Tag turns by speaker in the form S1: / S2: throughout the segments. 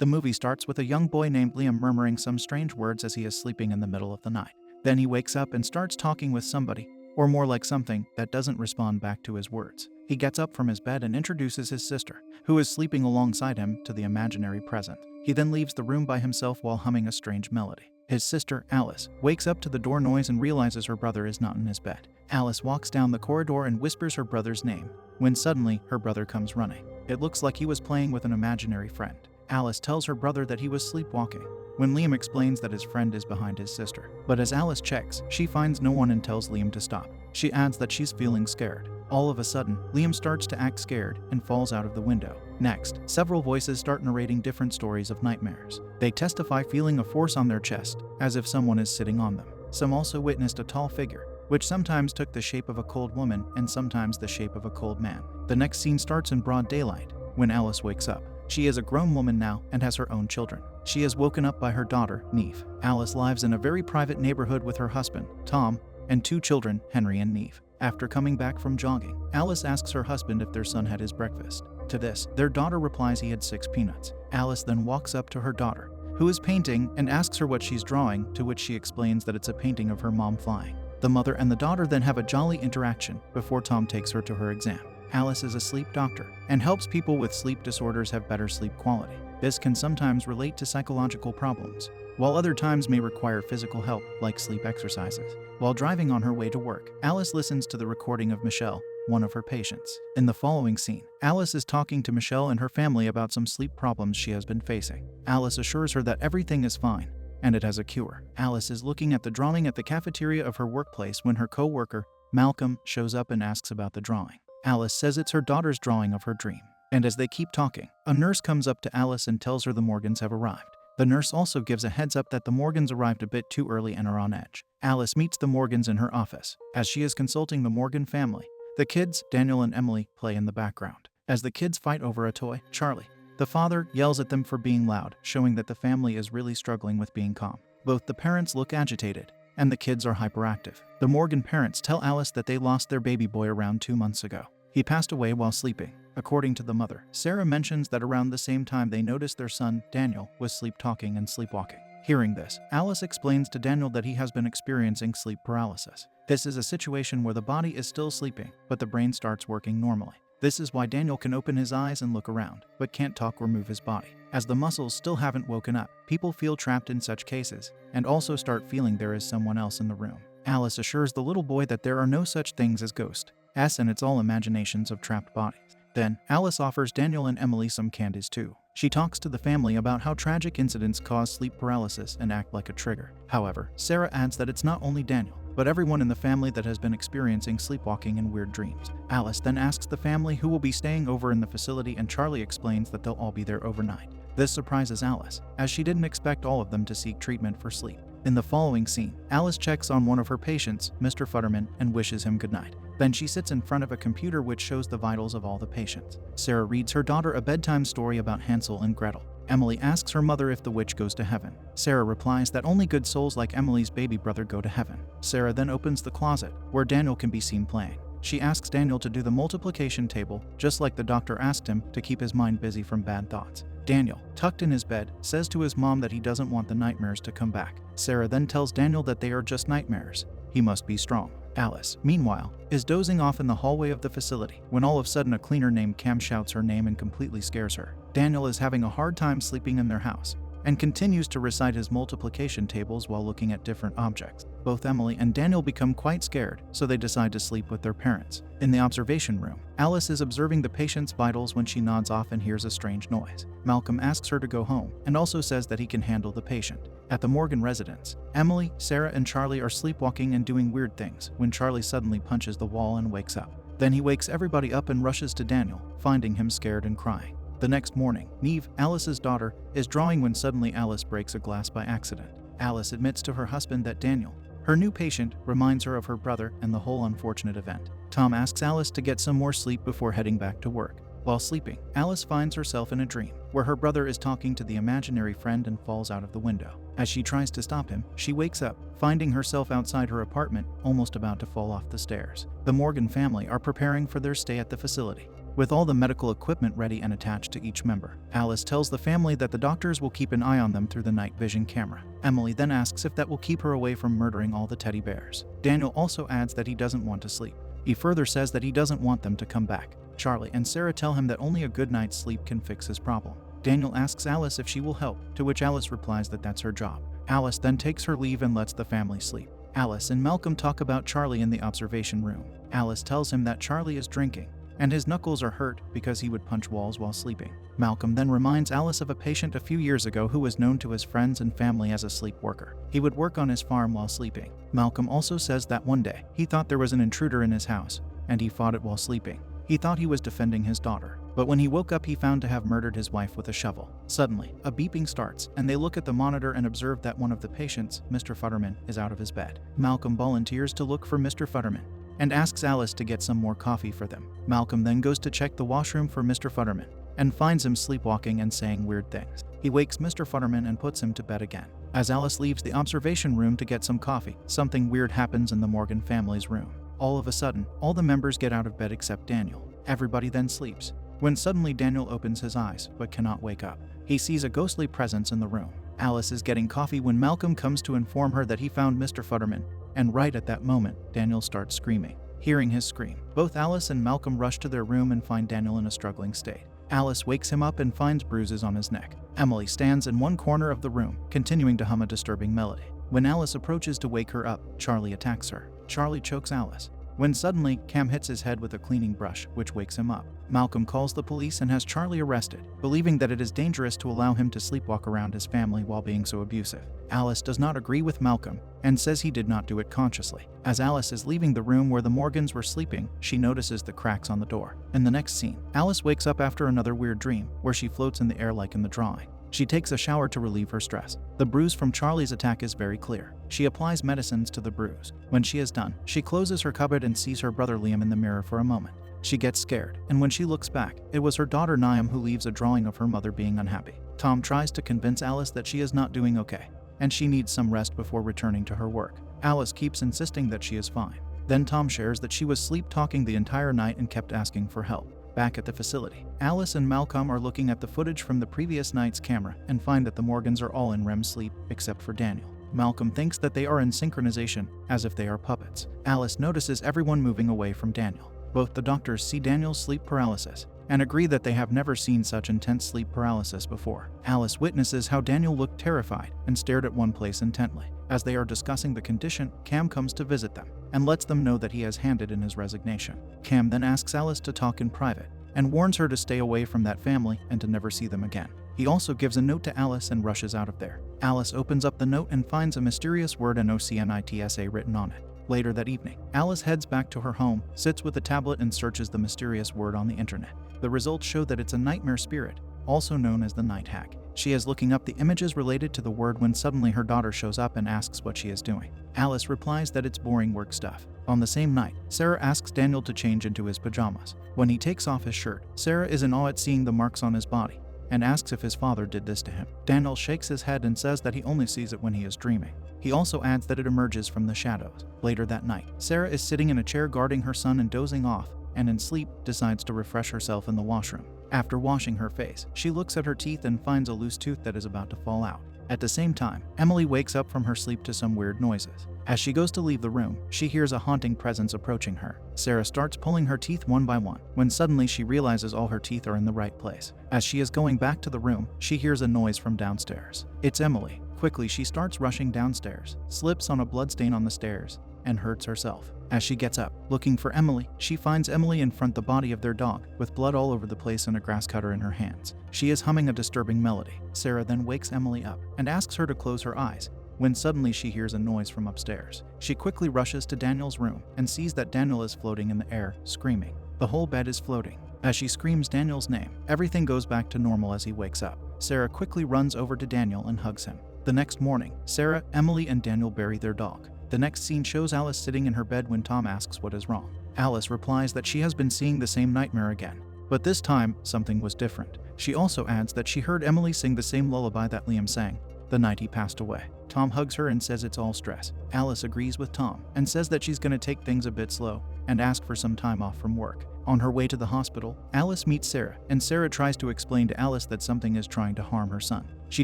S1: The movie starts with a young boy named Liam murmuring some strange words as he is sleeping in the middle of the night. Then he wakes up and starts talking with somebody, or more like something, that doesn't respond back to his words. He gets up from his bed and introduces his sister, who is sleeping alongside him, to the imaginary present. He then leaves the room by himself while humming a strange melody. His sister, Alice, wakes up to the door noise and realizes her brother is not in his bed. Alice walks down the corridor and whispers her brother's name, when suddenly her brother comes running. It looks like he was playing with an imaginary friend. Alice tells her brother that he was sleepwalking, when Liam explains that his friend is behind his sister. But as Alice checks, she finds no one and tells Liam to stop. She adds that she's feeling scared. All of a sudden, Liam starts to act scared and falls out of the window. Next, several voices start narrating different stories of nightmares. They testify feeling a force on their chest, as if someone is sitting on them. Some also witnessed a tall figure, which sometimes took the shape of a cold woman and sometimes the shape of a cold man. The next scene starts in broad daylight, when Alice wakes up. She is a grown woman now and has her own children. She is woken up by her daughter, Neve. Alice lives in a very private neighborhood with her husband, Tom, and 2 children, Henry and Neve. After coming back from jogging, Alice asks her husband if their son had his breakfast. To this, their daughter replies he had 6 peanuts. Alice then walks up to her daughter, who is painting, and asks her what she's drawing, to which she explains that it's a painting of her mom flying. The mother and the daughter then have a jolly interaction before Tom takes her to her exam. Alice is a sleep doctor and helps people with sleep disorders have better sleep quality. This can sometimes relate to psychological problems, while other times may require physical help, like sleep exercises. While driving on her way to work, Alice listens to the recording of Michelle, one of her patients. In the following scene, Alice is talking to Michelle and her family about some sleep problems she has been facing. Alice assures her that everything is fine, and it has a cure. Alice is looking at the drawing at the cafeteria of her workplace when her co-worker, Malcolm, shows up and asks about the drawing. Alice says it's her daughter's drawing of her dream. And as they keep talking, a nurse comes up to Alice and tells her the Morgans have arrived. The nurse also gives a heads up that the Morgans arrived a bit too early and are on edge. Alice meets the Morgans in her office. As she is consulting the Morgan family, the kids, Daniel and Emily, play in the background. As the kids fight over a toy, Charlie, the father, yells at them for being loud, showing that the family is really struggling with being calm. Both the parents look agitated, and the kids are hyperactive. The Morgan parents tell Alice that they lost their baby boy around 2 months ago. He passed away while sleeping. According to the mother, Sarah mentions that around the same time they noticed their son, Daniel, was sleep-talking and sleepwalking. Hearing this, Alice explains to Daniel that he has been experiencing sleep paralysis. This is a situation where the body is still sleeping, but the brain starts working normally. This is why Daniel can open his eyes and look around, but can't talk or move his body. As the muscles still haven't woken up, people feel trapped in such cases, and also start feeling there is someone else in the room. Alice assures the little boy that there are no such things as ghosts, and it's all imaginations of trapped bodies. Then, Alice offers Daniel and Emily some candies too. She talks to the family about how tragic incidents cause sleep paralysis and act like a trigger. However, Sarah adds that it's not only Daniel, but everyone in the family that has been experiencing sleepwalking and weird dreams. Alice then asks the family who will be staying over in the facility, and Charlie explains that they'll all be there overnight. This surprises Alice, as she didn't expect all of them to seek treatment for sleep. In the following scene, Alice checks on one of her patients, Mr. Futterman, and wishes him goodnight. Then she sits in front of a computer which shows the vitals of all the patients. Sarah reads her daughter a bedtime story about Hansel and Gretel. Emily asks her mother if the witch goes to heaven. Sarah replies that only good souls like Emily's baby brother go to heaven. Sarah then opens the closet, where Daniel can be seen playing. She asks Daniel to do the multiplication table, just like the doctor asked him, to keep his mind busy from bad thoughts. Daniel, tucked in his bed, says to his mom that he doesn't want the nightmares to come back. Sarah then tells Daniel that they are just nightmares. He must be strong. Alice, meanwhile, is dozing off in the hallway of the facility when all of a sudden a cleaner named Cam shouts her name and completely scares her. Daniel is having a hard time sleeping in their house and continues to recite his multiplication tables while looking at different objects. Both Emily and Daniel become quite scared, so they decide to sleep with their parents. In the observation room, Alice is observing the patient's vitals when she nods off and hears a strange noise. Malcolm asks her to go home and also says that he can handle the patient. At the Morgan residence, Emily, Sarah, and Charlie are sleepwalking and doing weird things when Charlie suddenly punches the wall and wakes up. Then he wakes everybody up and rushes to Daniel, finding him scared and crying. The next morning, Neve, Alice's daughter, is drawing when suddenly Alice breaks a glass by accident. Alice admits to her husband that Daniel, her new patient, reminds her of her brother and the whole unfortunate event. Tom asks Alice to get some more sleep before heading back to work. While sleeping, Alice finds herself in a dream, where her brother is talking to the imaginary friend and falls out of the window. As she tries to stop him, she wakes up, finding herself outside her apartment, almost about to fall off the stairs. The Morgan family are preparing for their stay at the facility. with all the medical equipment ready and attached to each member. Alice tells the family that the doctors will keep an eye on them through the night vision camera. Emily then asks if that will keep her away from murdering all the teddy bears. Daniel also adds that he doesn't want to sleep. He further says that he doesn't want them to come back. Charlie and Sarah tell him that only a good night's sleep can fix his problem. Daniel asks Alice if she will help, to which Alice replies that that's her job. Alice then takes her leave and lets the family sleep. Alice and Malcolm talk about Charlie in the observation room. Alice tells him that Charlie is drinking, and his knuckles are hurt because he would punch walls while sleeping. Malcolm then reminds Alice of a patient a few years ago who was known to his friends and family as a sleep worker. He would work on his farm while sleeping. Malcolm also says that one day, he thought there was an intruder in his house, and he fought it while sleeping. He thought he was defending his daughter, but when he woke up he found to have murdered his wife with a shovel. Suddenly, a beeping starts, and they look at the monitor and observe that one of the patients, Mr. Futterman, is out of his bed. Malcolm volunteers to look for Mr. Futterman and asks Alice to get some more coffee for them. Malcolm then goes to check the washroom for Mr. Futterman and finds him sleepwalking and saying weird things. He wakes Mr. Futterman and puts him to bed again. As Alice leaves the observation room to get some coffee, something weird happens in the Morgan family's room. All of a sudden, all the members get out of bed except Daniel. Everybody then sleeps, when suddenly Daniel opens his eyes but cannot wake up. He sees a ghostly presence in the room. Alice is getting coffee when Malcolm comes to inform her that he found Mr. Futterman, and right at that moment, Daniel starts screaming. Hearing his scream, both Alice and Malcolm rush to their room and find Daniel in a struggling state. Alice wakes him up and finds bruises on his neck. Emily stands in one corner of the room, continuing to hum a disturbing melody. When Alice approaches to wake her up, Charlie attacks her. Charlie chokes Alice, when suddenly Cam hits his head with a cleaning brush, which wakes him up. Malcolm calls the police and has Charlie arrested, believing that it is dangerous to allow him to sleepwalk around his family while being so abusive. Alice does not agree with Malcolm and says he did not do it consciously. As Alice is leaving the room where the Morgans were sleeping, she notices the cracks on the door. In the next scene, Alice wakes up after another weird dream, where she floats in the air like in the drawing. She takes a shower to relieve her stress. The bruise from Charlie's attack is very clear. She applies medicines to the bruise. When she is done, she closes her cupboard and sees her brother Liam in the mirror for a moment. She gets scared, and when she looks back, it was her daughter Niam who leaves a drawing of her mother being unhappy. Tom tries to convince Alice that she is not doing okay, and she needs some rest before returning to her work. Alice keeps insisting that she is fine. Then Tom shares that she was sleep-talking the entire night and kept asking for help. Back at the facility, Alice and Malcolm are looking at the footage from the previous night's camera and find that the Morgans are all in REM sleep except for Daniel. Malcolm thinks that they are in synchronization, as if they are puppets. Alice notices everyone moving away from Daniel. Both the doctors see Daniel's sleep paralysis and agree that they have never seen such intense sleep paralysis before. Alice witnesses how Daniel looked terrified and stared at one place intently. As they are discussing the condition, Cam comes to visit them and lets them know that he has handed in his resignation. Cam then asks Alice to talk in private and warns her to stay away from that family and to never see them again. He also gives a note to Alice and rushes out of there. Alice opens up the note and finds a mysterious word NOCNITSA written on it. Later that evening, Alice heads back to her home, sits with a tablet and searches the mysterious word on the internet. The results show that it's a nightmare spirit, also known as the night hag. She is looking up the images related to the word when suddenly her daughter shows up and asks what she is doing. Alice replies that it's boring work stuff. On the same night, Sarah asks Daniel to change into his pajamas. When he takes off his shirt, Sarah is in awe at seeing the marks on his body and asks if his father did this to him. Daniel shakes his head and says that he only sees it when he is dreaming. He also adds that it emerges from the shadows. Later that night, Sarah is sitting in a chair guarding her son and dozing off, and in sleep decides to refresh herself in the washroom. After washing her face, she looks at her teeth and finds a loose tooth that is about to fall out. At the same time, Emily wakes up from her sleep to some weird noises. As she goes to leave the room, she hears a haunting presence approaching her. Sarah starts pulling her teeth one by one, when suddenly she realizes all her teeth are in the right place. As she is going back to the room, she hears a noise from downstairs. It's Emily. Quickly, she starts rushing downstairs, slips on a bloodstain on the stairs, and hurts herself. As she gets up, looking for Emily, she finds Emily in front of the body of their dog, with blood all over the place and a grass cutter in her hands. She is humming a disturbing melody. Sarah then wakes Emily up and asks her to close her eyes, when suddenly she hears a noise from upstairs. She quickly rushes to Daniel's room and sees that Daniel is floating in the air, screaming. The whole bed is floating. As she screams Daniel's name, everything goes back to normal as he wakes up. Sarah quickly runs over to Daniel and hugs him. The next morning, Sarah, Emily, and Daniel bury their dog. The next scene shows Alice sitting in her bed when Tom asks what is wrong. Alice replies that she has been seeing the same nightmare again, but this time, something was different. She also adds that she heard Emily sing the same lullaby that Liam sang the night he passed away. Tom hugs her and says it's all stress. Alice agrees with Tom and says that she's going to take things a bit slow and ask for some time off from work. On her way to the hospital, Alice meets Sarah, and Sarah tries to explain to Alice that something is trying to harm her son. She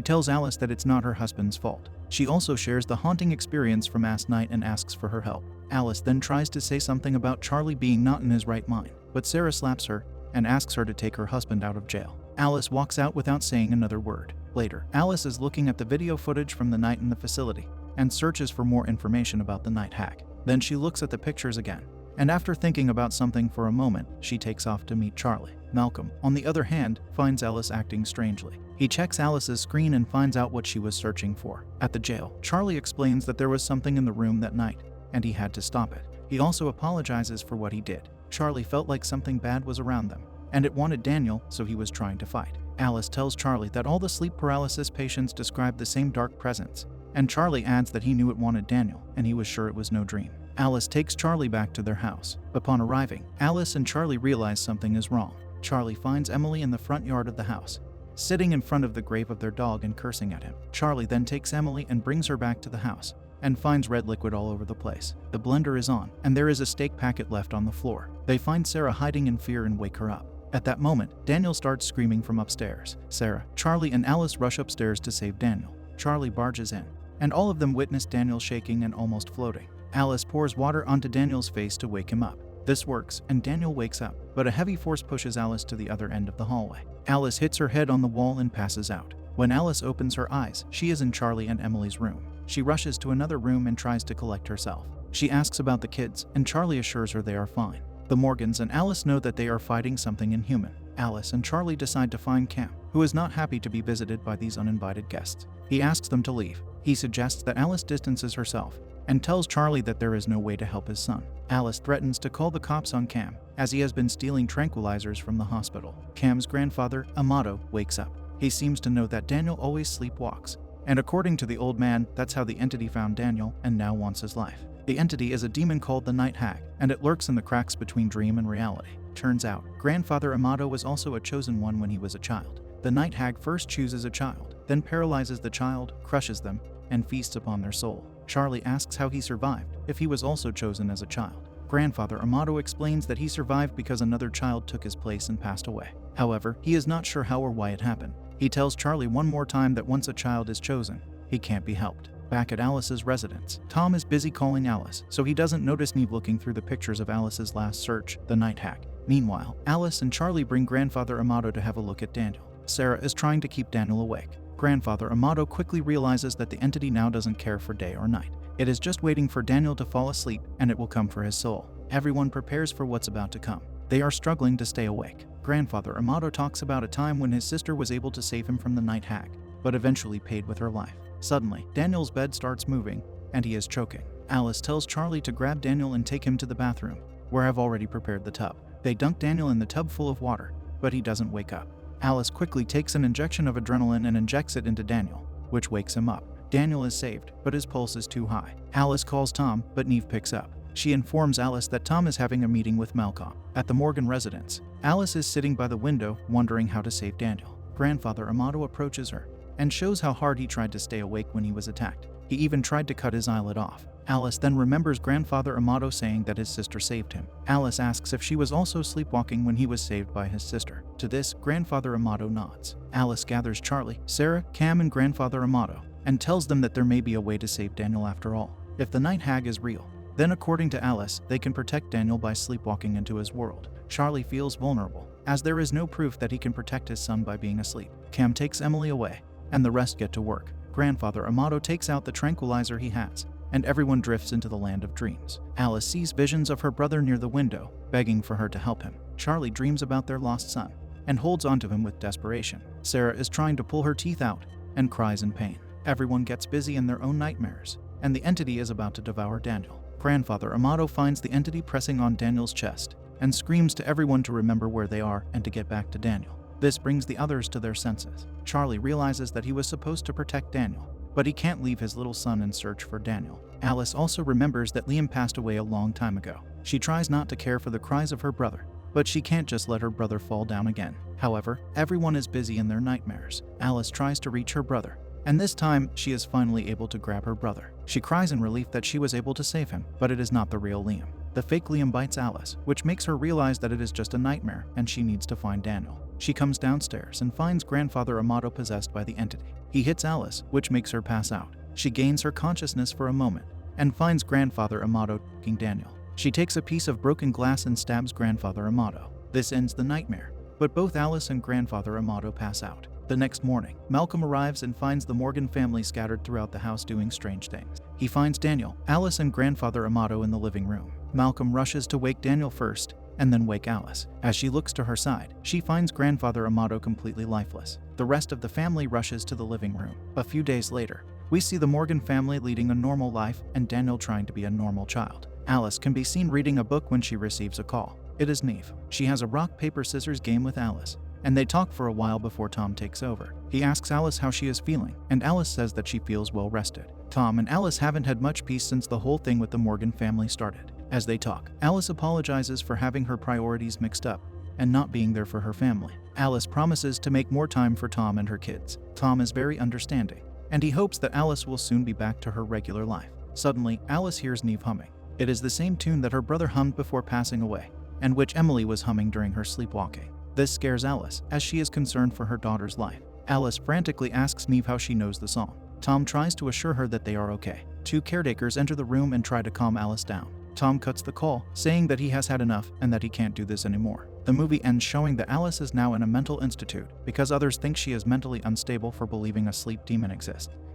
S1: tells Alice that it's not her husband's fault. She also shares the haunting experience from last night and asks for her help. Alice then tries to say something about Charlie being not in his right mind, but Sarah slaps her and asks her to take her husband out of jail. Alice walks out without saying another word. Later, Alice is looking at the video footage from the night in the facility and searches for more information about the night hag. Then she looks at the pictures again, and after thinking about something for a moment, she takes off to meet Charlie. Malcolm, on the other hand, finds Alice acting strangely. He checks Alice's screen and finds out what she was searching for. At the jail, Charlie explains that there was something in the room that night, and he had to stop it. He also apologizes for what he did. Charlie felt like something bad was around them, and it wanted Daniel, so he was trying to fight. Alice tells Charlie that all the sleep paralysis patients describe the same dark presence, and Charlie adds that he knew it wanted Daniel, and he was sure it was no dream. Alice takes Charlie back to their house. Upon arriving, Alice and Charlie realize something is wrong. Charlie finds Emily in the front yard of the house, sitting in front of the grave of their dog and cursing at him. Charlie then takes Emily and brings her back to the house, and finds red liquid all over the place. The blender is on, and there is a steak packet left on the floor. They find Sarah hiding in fear and wake her up. At that moment, Daniel starts screaming from upstairs. Sarah, Charlie, and Alice rush upstairs to save Daniel. Charlie barges in, and all of them witness Daniel shaking and almost floating. Alice pours water onto Daniel's face to wake him up. This works, and Daniel wakes up, but a heavy force pushes Alice to the other end of the hallway. Alice hits her head on the wall and passes out. When Alice opens her eyes, she is in Charlie and Emily's room. She rushes to another room and tries to collect herself. She asks about the kids, and Charlie assures her they are fine. The Morgans and Alice know that they are fighting something inhuman. Alice and Charlie decide to find Cam, who is not happy to be visited by these uninvited guests. He asks them to leave. He suggests that Alice distances herself and tells Charlie that there is no way to help his son. Alice threatens to call the cops on Cam, as he has been stealing tranquilizers from the hospital. Cam's grandfather, Amado, wakes up. He seems to know that Daniel always sleepwalks, and according to the old man, that's how the entity found Daniel and now wants his life. The entity is a demon called the Night Hag, and it lurks in the cracks between dream and reality. Turns out, grandfather Amado was also a chosen one when he was a child. The Night Hag first chooses a child, then paralyzes the child, crushes them, and feasts upon their soul. Charlie asks how he survived, if he was also chosen as a child. Grandfather Amado explains that he survived because another child took his place and passed away. However, he is not sure how or why it happened. He tells Charlie one more time that once a child is chosen, he can't be helped. Back at Alice's residence, Tom is busy calling Alice, so he doesn't notice Neve looking through the pictures of Alice's last search, the Night Hag. Meanwhile, Alice and Charlie bring grandfather Amado to have a look at Daniel. Sarah is trying to keep Daniel awake. Grandfather Amado quickly realizes that the entity now doesn't care for day or night. It is just waiting for Daniel to fall asleep, and it will come for his soul. Everyone prepares for what's about to come. They are struggling to stay awake. Grandfather Amado talks about a time when his sister was able to save him from the Night Hag, but eventually paid with her life. Suddenly, Daniel's bed starts moving, and he is choking. Alice tells Charlie to grab Daniel and take him to the bathroom, where I've already prepared the tub. They dunk Daniel in the tub full of water, but he doesn't wake up. Alice quickly takes an injection of adrenaline and injects it into Daniel, which wakes him up. Daniel is saved, but his pulse is too high. Alice calls Tom, but Neve picks up. She informs Alice that Tom is having a meeting with Malcolm. At the Morgan residence, Alice is sitting by the window, wondering how to save Daniel. Grandfather Amado approaches her and shows how hard he tried to stay awake when he was attacked. He even tried to cut his eyelid off. Alice then remembers grandfather Amado saying that his sister saved him. Alice asks if she was also sleepwalking when he was saved by his sister. To this, grandfather Amado nods. Alice gathers Charlie, Sarah, Cam, and grandfather Amado and tells them that there may be a way to save Daniel after all. If the Night Hag is real, then according to Alice, they can protect Daniel by sleepwalking into his world. Charlie feels vulnerable, as there is no proof that he can protect his son by being asleep. Cam takes Emily away, and the rest get to work. Grandfather Amado takes out the tranquilizer he has, and everyone drifts into the land of dreams. Alice sees visions of her brother near the window, begging for her to help him. Charlie dreams about their lost son, and holds onto him with desperation. Sarah is trying to pull her teeth out, and cries in pain. Everyone gets busy in their own nightmares, and the entity is about to devour Daniel. Grandfather Amado finds the entity pressing on Daniel's chest, and screams to everyone to remember where they are and to get back to Daniel. This brings the others to their senses. Charlie realizes that he was supposed to protect Daniel, but he can't leave his little son in search for Daniel. Alice also remembers that Liam passed away a long time ago. She tries not to care for the cries of her brother, but she can't just let her brother fall down again. However, everyone is busy in their nightmares. Alice tries to reach her brother, and this time she is finally able to grab her brother. She cries in relief that she was able to save him, but it is not the real Liam. The fake Liam bites Alice, which makes her realize that it is just a nightmare and she needs to find Daniel. She comes downstairs and finds grandfather Amado possessed by the entity. He hits Alice, which makes her pass out. She gains her consciousness for a moment and finds grandfather Amado choking Daniel. She takes a piece of broken glass and stabs grandfather Amado. This ends the nightmare, but both Alice and grandfather Amado pass out. The next morning, Malcolm arrives and finds the Morgan family scattered throughout the house doing strange things. He finds Daniel, Alice, and grandfather Amado in the living room. Malcolm rushes to wake Daniel first and then wake Alice. As she looks to her side, she finds grandfather Amado completely lifeless. The rest of the family rushes to the living room. A few days later, we see the Morgan family leading a normal life and Daniel trying to be a normal child. Alice can be seen reading a book when she receives a call. It is Neve. She has a rock, paper, scissors game with Alice, and they talk for a while before Tom takes over. He asks Alice how she is feeling, and Alice says that she feels well rested. Tom and Alice haven't had much peace since the whole thing with the Morgan family started. As they talk, Alice apologizes for having her priorities mixed up and not being there for her family. Alice promises to make more time for Tom and her kids. Tom is very understanding, and he hopes that Alice will soon be back to her regular life. Suddenly, Alice hears Neve humming. It is the same tune that her brother hummed before passing away, and which Emily was humming during her sleepwalking. This scares Alice, as she is concerned for her daughter's life. Alice frantically asks Neve how she knows the song. Tom tries to assure her that they are okay. Two caretakers enter the room and try to calm Alice down. Tom cuts the call, saying that he has had enough and that he can't do this anymore. The movie ends showing that Alice is now in a mental institute because others think she is mentally unstable for believing a sleep demon exists.